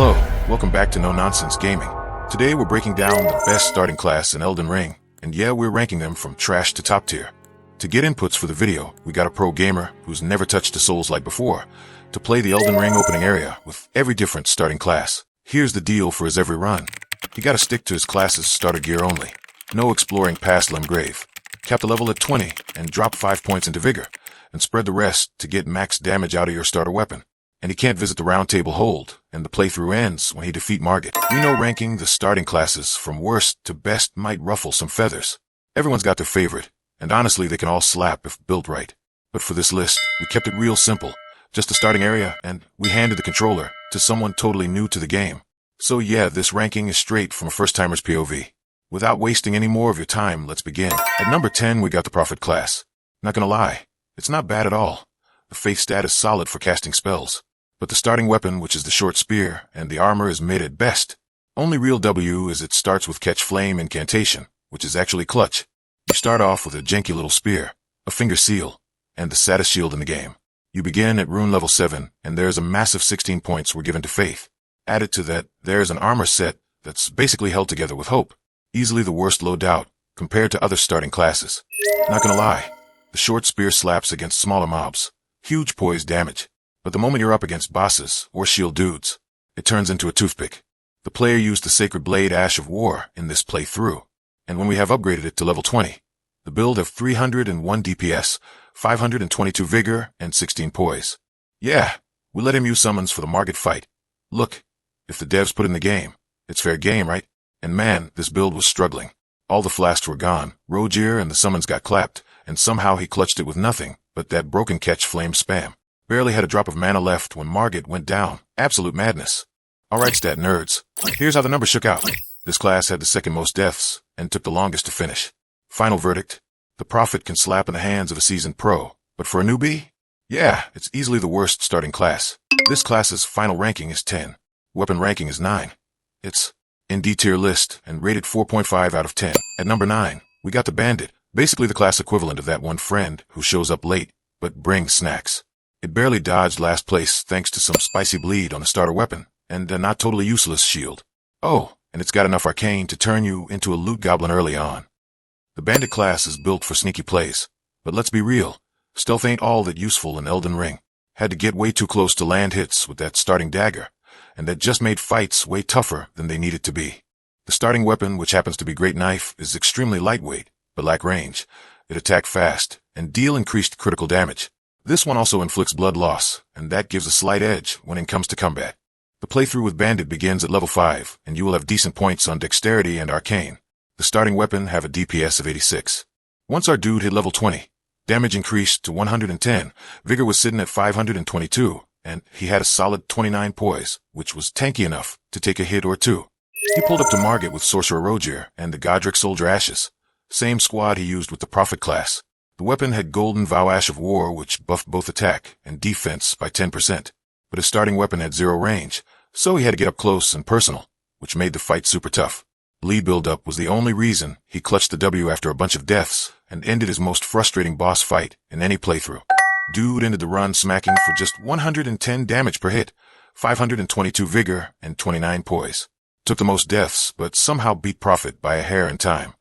Hello, welcome back to No Nonsense Gaming. Today we're breaking down the best starting class in Elden Ring, and yeah, we're ranking them from trash to top tier. To get inputs for the video, we got a pro gamer who's never touched a Souls-like before to play the Elden Ring opening area with every different starting class. Here's the deal for his every run. He gotta stick to his class's starter gear only. No exploring past Limgrave. Cap the level at 20 and drop 5 points into Vigor, and spread the rest to get max damage out of your starter weapon. And he can't visit the round table hold, and the playthrough ends when he defeat Margit. We know ranking the starting classes from worst to best might ruffle some feathers. Everyone's got their favorite, and honestly they can all slap if built right. But for this list, we kept it real simple. Just the starting area, and we handed the controller to someone totally new to the game. So yeah, this ranking is straight from a first-timer's POV. Without wasting any more of your time, let's begin. At number 10, we got the Prophet class. Not gonna lie, it's not bad at all. The faith stat is solid for casting spells. But the starting weapon, which is the short spear, and the armor is mid at best. Only real W is it starts with Catch Flame incantation, which is actually clutch. You start off with a janky little spear, a finger seal, and the saddest shield in the game. You begin at rune level 7, and there's a massive 16 points were given to faith. Added to that, there's an armor set that's basically held together with hope. Easily the worst loadout compared to other starting classes. Not gonna lie, the short spear slaps against smaller mobs. Huge poise damage. But the moment you're up against bosses or shield dudes, it turns into a toothpick. The player used the Sacred Blade Ash of War in this playthrough, and when we have upgraded it to level 20, the build of 301 DPS, 522 Vigor, and 16 Poise. Yeah, we let him use summons for the Margit fight. Look, if the devs put in the game, it's fair game, right? And man, this build was struggling. All the flasks were gone, Rogier and the summons got clapped, and somehow he clutched it with nothing but that broken Catch Flame spam. Barely had a drop of mana left when Margit went down. Absolute madness. Alright, stat nerds. Here's how the numbers shook out. This class had the second most deaths, and took the longest to finish. Final verdict. The Prophet can slap in the hands of a seasoned pro, but for a newbie? Yeah, it's easily the worst starting class. This class's final ranking is 10. Weapon ranking is 9. It's in D-tier list, and rated 4.5 out of 10. At number 9, we got the Bandit, basically the class equivalent of that one friend who shows up late, but brings snacks. It barely dodged last place thanks to some spicy bleed on the starter weapon, and a not totally useless shield. Oh, and it's got enough arcane to turn you into a loot goblin early on. The Bandit class is built for sneaky plays, but let's be real, stealth ain't all that useful in Elden Ring. Had to get way too close to land hits with that starting dagger, and that just made fights way tougher than they needed to be. The starting weapon, which happens to be Great Knife, is extremely lightweight, but lack range. It attack fast, and deal increased critical damage. This one also inflicts blood loss, and that gives a slight edge when it comes to combat. The playthrough with Bandit begins at level 5, and you will have decent points on Dexterity and Arcane. The starting weapon have a DPS of 86. Once our dude hit level 20, damage increased to 110, Vigor was sitting at 522, and he had a solid 29 poise, which was tanky enough to take a hit or two. He pulled up to Margit with Sorcerer Rogier and the Godric Soldier Ashes. Same squad he used with the Prophet class. The weapon had Golden Vow Ash of War, which buffed both attack and defense by 10%, but his starting weapon had 0 range, so he had to get up close and personal, which made the fight super tough. Bleed build-up was the only reason he clutched the W after a bunch of deaths and ended his most frustrating boss fight in any playthrough. Dude ended the run smacking for just 110 damage per hit, 522 Vigor, and 29 Poise. Took the most deaths, but somehow beat Prophet by a hair in time.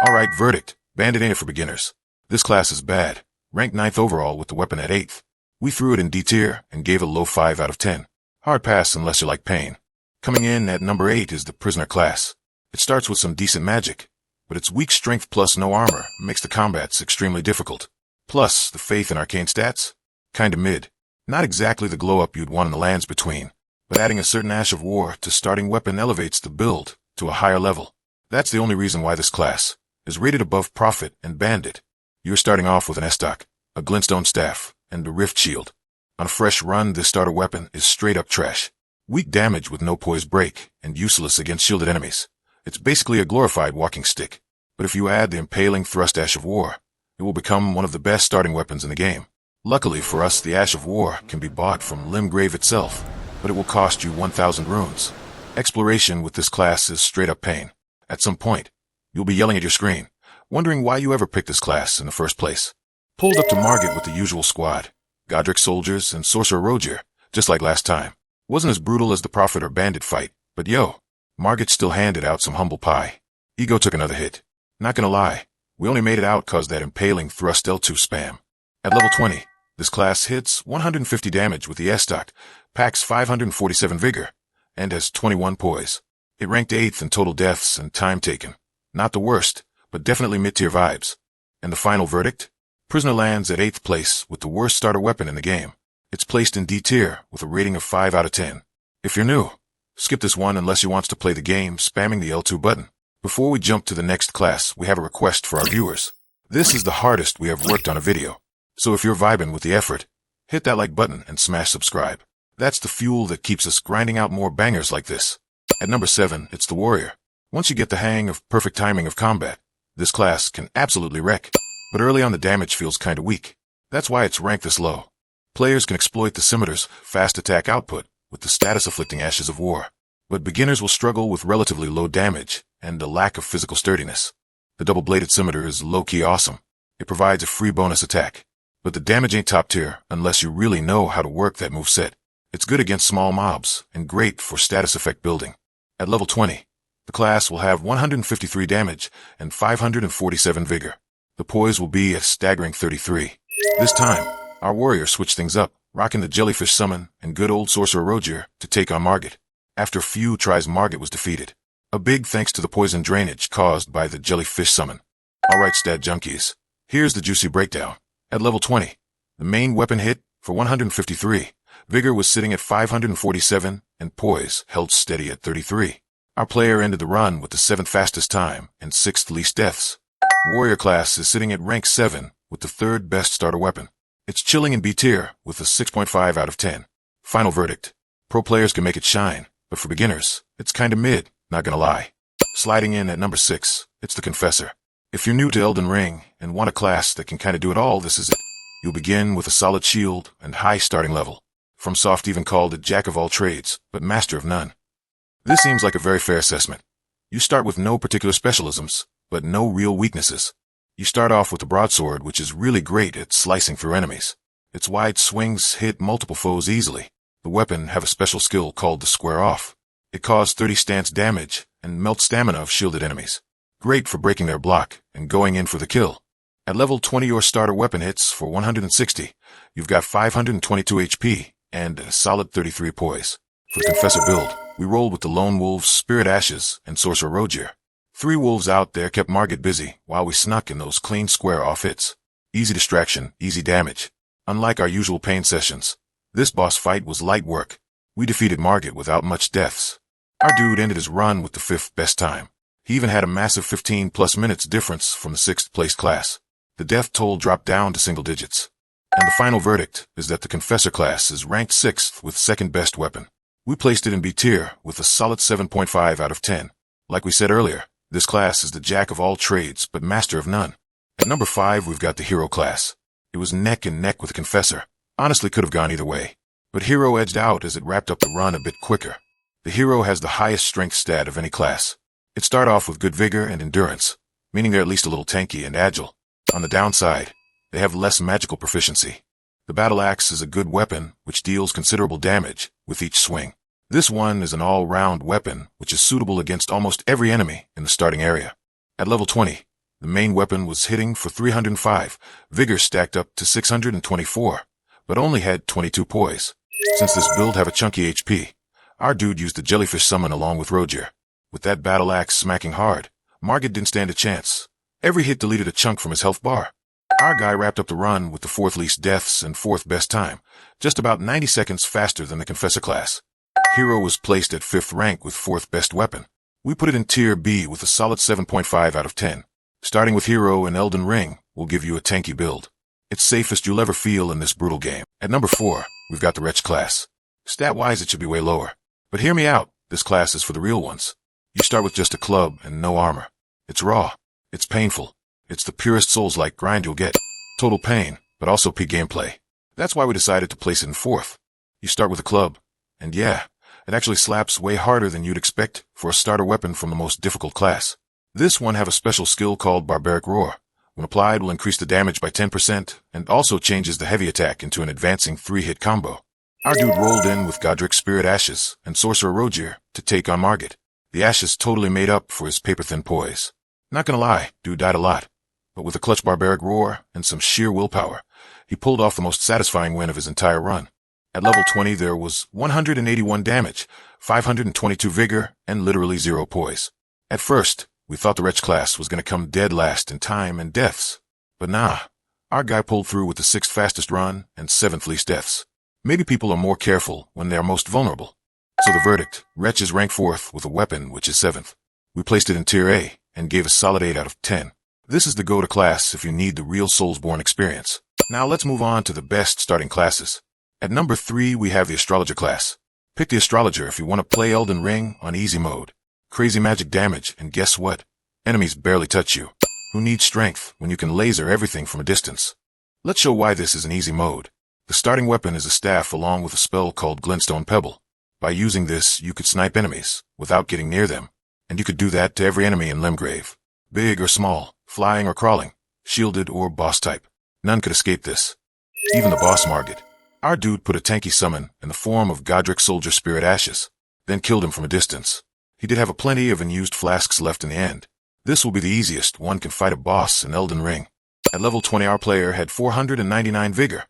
Alright, verdict. Bandit ain't it for beginners. This class is bad, ranked 9th overall with the weapon at 8th. We threw it in D tier and gave a low 5 out of 10. Hard pass unless you like pain. Coming in at number 8 is the Prisoner class. It starts with some decent magic, but its weak strength plus no armor makes the combats extremely difficult. Plus, the faith and arcane stats? Kinda mid. Not exactly the glow up you'd want in the lands between, but adding a certain Ash of War to starting weapon elevates the build to a higher level. That's the only reason why this class is rated above Prophet and Bandit. You're starting off with an Estoc, a Glintstone Staff, and a Rift Shield. On a fresh run, this starter weapon is straight up trash. Weak damage with no poise break, and useless against shielded enemies. It's basically a glorified walking stick. But if you add the Impaling Thrust Ash of War, it will become one of the best starting weapons in the game. Luckily for us, the Ash of War can be bought from Limgrave itself, but it will cost you 1,000 runes. Exploration with this class is straight up pain. At some point, you'll be yelling at your screen, wondering why you ever picked this class in the first place. Pulled up to Margit with the usual squad, Godric soldiers and Sorcerer Rogier, just like last time. Wasn't as brutal as the Prophet or Bandit fight, but yo, Margit still handed out some humble pie. Ego took another hit. Not gonna lie, we only made it out cause that impaling thrust L2 spam. At level 20, this class hits 150 damage with the S-Stock, packs 547 vigor, and has 21 poise. It ranked 8th in total deaths and time taken. Not the worst, but definitely mid-tier vibes. And the final verdict? Prisoner lands at 8th place with the worst starter weapon in the game. It's placed in D tier with a rating of 5 out of 10. If you're new, skip this one unless you want to play the game spamming the L2 button. Before we jump to the next class, we have a request for our viewers. This is the hardest we have worked on a video. So if you're vibing with the effort, hit that like button and smash subscribe. That's the fuel that keeps us grinding out more bangers like this. At number 7, it's the Warrior. Once you get the hang of perfect timing of combat, this class can absolutely wreck. But early on the damage feels kinda weak. That's why it's ranked this low. Players can exploit the Scimitar's fast attack output with the status-afflicting Ashes of War. But beginners will struggle with relatively low damage and a lack of physical sturdiness. The double-bladed Scimitar is low-key awesome. It provides a free bonus attack. But the damage ain't top tier unless you really know how to work that moveset. It's good against small mobs and great for status effect building. At level 20, the class will have 153 damage and 547 vigor. The poise will be a staggering 33. This time, our warrior switched things up, rocking the Jellyfish Summon and good old Sorcerer Rogier to take on Margit. After few tries, Margit was defeated. A big thanks to the poison drainage caused by the Jellyfish Summon. Alright stat junkies, here's the juicy breakdown. At level 20, the main weapon hit for 153. Vigor was sitting at 547 and poise held steady at 33. Our player ended the run with the 7th fastest time and 6th least deaths. Warrior class is sitting at rank 7 with the 3rd best starter weapon. It's chilling in B tier with a 6.5 out of 10. Final verdict. Pro players can make it shine, but for beginners, it's kinda mid, not gonna lie. Sliding in at number 6, it's the Confessor. If you're new to Elden Ring and want a class that can kinda do it all, this is it. You'll begin with a solid shield and high starting level. FromSoft even called it Jack of all trades, but master of none. This seems like a very fair assessment. You start with no particular specialisms, but no real weaknesses. You start off with the broadsword, which is really great at slicing through enemies. Its wide swings hit multiple foes easily. The weapon have a special skill called the Square Off. It causes 30 stance damage and melts stamina of shielded enemies. Great for breaking their block and going in for the kill. At level 20, your starter weapon hits for 160. You've got 522 HP and a solid 33 poise. For the Confessor build, we rolled with the Lone Wolves, Spirit Ashes, and Sorcerer Rogier. 3 wolves out there kept Margit busy while we snuck in those clean Square Off hits. Easy distraction, easy damage. Unlike our usual pain sessions, this boss fight was light work. We defeated Margit without much deaths. Our dude ended his run with the 5th best time. He even had a massive 15+ minutes difference from the 6th place class. The death toll dropped down to single digits. And the final verdict is that the Confessor class is ranked 6th with 2nd best weapon. We placed it in B tier with a solid 7.5 out of 10. Like we said earlier, this class is the jack of all trades but master of none. At number 5, we've got the Hero class. It was neck and neck with the Confessor. Honestly could have gone either way. But Hero edged out as it wrapped up the run a bit quicker. The Hero has the highest strength stat of any class. It starts off with good vigor and endurance, meaning they're at least a little tanky and agile. On the downside, they have less magical proficiency. The Battle Axe is a good weapon which deals considerable damage with each swing. This one is an all-round weapon which is suitable against almost every enemy in the starting area. At level 20, the main weapon was hitting for 305, vigor stacked up to 624, but only had 22 poise. Since this build have a chunky HP, our dude used the Jellyfish Summon along with Rogier. With that Battle Axe smacking hard, Margit didn't stand a chance. Every hit deleted a chunk from his health bar. Our guy wrapped up the run with the 4th least deaths and 4th best time, just about 90 seconds faster than the Confessor class. Hero was placed at 5th rank with 4th best weapon. We put it in tier B with a solid 7.5 out of 10. Starting with Hero and Elden Ring will give you a tanky build. It's safest you'll ever feel in this brutal game. At number 4, we've got the Wretch class. Stat-wise, it should be way lower. But hear me out, this class is for the real ones. You start with just a club and no armor. It's raw. It's painful. It's the purest Souls-like grind you'll get. Total pain, but also peak gameplay. That's why we decided to place it in 4th. You start with a club. And yeah, it actually slaps way harder than you'd expect for a starter weapon from the most difficult class. This one have a special skill called Barbaric Roar. When applied, will increase the damage by 10% and also changes the heavy attack into an advancing 3-hit combo. Our dude rolled in with Godric Spirit Ashes and Sorcerer Rogier to take on Margit. The Ashes totally made up for his paper-thin poise. Not gonna lie, dude died a lot. But with a clutch barbaric roar and some sheer willpower, he pulled off the most satisfying win of his entire run. At level 20, there was 181 damage, 522 vigor, and literally 0 poise. At first, we thought the Wretch class was gonna come dead last in time and deaths. But nah, our guy pulled through with the 6th fastest run and 7th least deaths. Maybe people are more careful when they are most vulnerable. So the verdict, Wretch is ranked 4th with a weapon which is 7th. We placed it in Tier A and gave a solid 8 out of 10. This is the go-to class if you need the real Soulsborne experience. Now let's move on to the best starting classes. At number 3, we have the Astrologer class. Pick the Astrologer if you want to play Elden Ring on easy mode. Crazy magic damage, and guess what? Enemies barely touch you. Who needs strength when you can laser everything from a distance? Let's show why this is an easy mode. The starting weapon is a staff along with a spell called Glintstone Pebble. By using this, you could snipe enemies without getting near them. And you could do that to every enemy in Limgrave. Big or small, flying or crawling, shielded or boss type. None could escape this. Even the boss Margit. Our dude put a tanky summon in the form of Godric Soldier Spirit Ashes, then killed him from a distance. He did have a plenty of unused flasks left in the end. This will be the easiest one can fight a boss in Elden Ring. At level 20, our player had 499 vigor,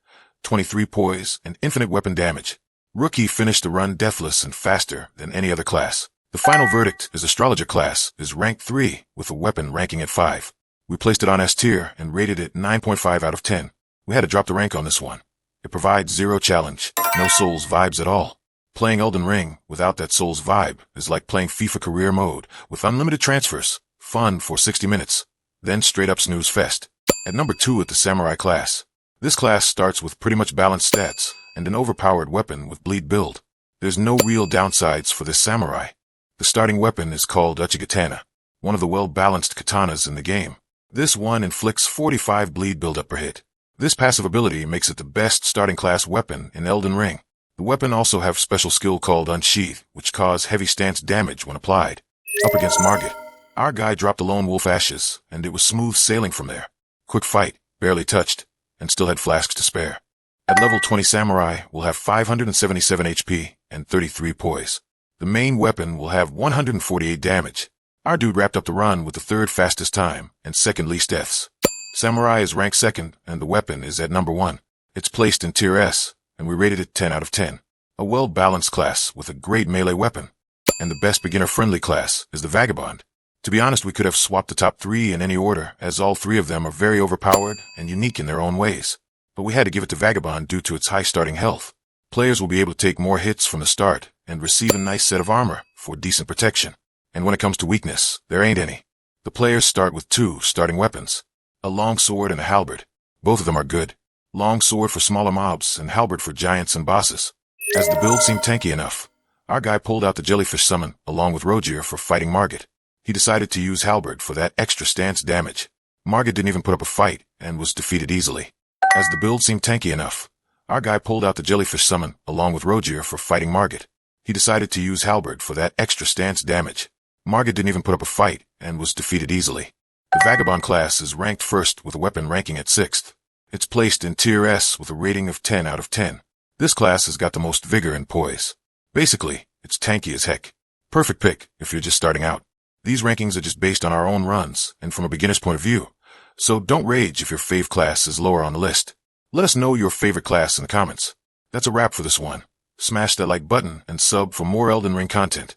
23 poise, and infinite weapon damage. Rookie finished the run deathless and faster than any other class. The final verdict is Astrologer class is ranked 3 with a weapon ranking at 5. We placed it on S tier and rated it 9.5 out of 10. We had to drop the rank on this one. It provides 0 challenge, no Souls vibes at all. Playing Elden Ring without that Souls vibe is like playing FIFA career mode with unlimited transfers, fun for 60 minutes, then straight up snooze fest. At number 2 at the Samurai class. This class starts with pretty much balanced stats and an overpowered weapon with bleed build. There's no real downsides for this Samurai. The starting weapon is called Uchigatana, one of the well-balanced katanas in the game. This one inflicts 45 bleed build-up per hit. This passive ability makes it the best starting class weapon in Elden Ring. The weapon also have special skill called Unsheath, which cause heavy stance damage when applied. Up against Margit, our guy dropped the Lone Wolf Ashes, and it was smooth sailing from there. Quick fight, barely touched, and still had flasks to spare. At level 20, Samurai will have 577 HP and 33 poise. The main weapon will have 148 damage. Our dude wrapped up the run with the 3rd fastest time and 2nd least deaths. Samurai is ranked 2nd, and the weapon is at number 1. It's placed in Tier S, and we rated it 10 out of 10. A well-balanced class with a great melee weapon. And the best beginner-friendly class is the Vagabond. To be honest, we could have swapped the top 3 in any order, as all 3 of them are very overpowered and unique in their own ways. But we had to give it to Vagabond due to its high starting health. Players will be able to take more hits from the start and receive a nice set of armor for decent protection. And when it comes to weakness, there ain't any. The players start with 2 starting weapons. A longsword and a halberd. Both of them are good. Longsword for smaller mobs and halberd for giants and bosses. As the build seemed tanky enough, our guy pulled out the jellyfish summon along with Rogier for fighting Margit. He decided to use halberd for that extra stance damage. Margit didn't even put up a fight and was defeated easily. As the build seemed tanky enough, our guy pulled out the jellyfish summon along with Rogier for fighting Margit. He decided to use halberd for that extra stance damage. Margit didn't even put up a fight and was defeated easily. The Vagabond class is ranked 1st with a weapon ranking at 6th. It's placed in Tier S with a rating of 10 out of 10. This class has got the most vigor and poise. Basically, it's tanky as heck. Perfect pick if you're just starting out. These rankings are just based on our own runs and from a beginner's point of view. So don't rage if your fave class is lower on the list. Let us know your favorite class in the comments. That's a wrap for this one. Smash that like button and sub for more Elden Ring content.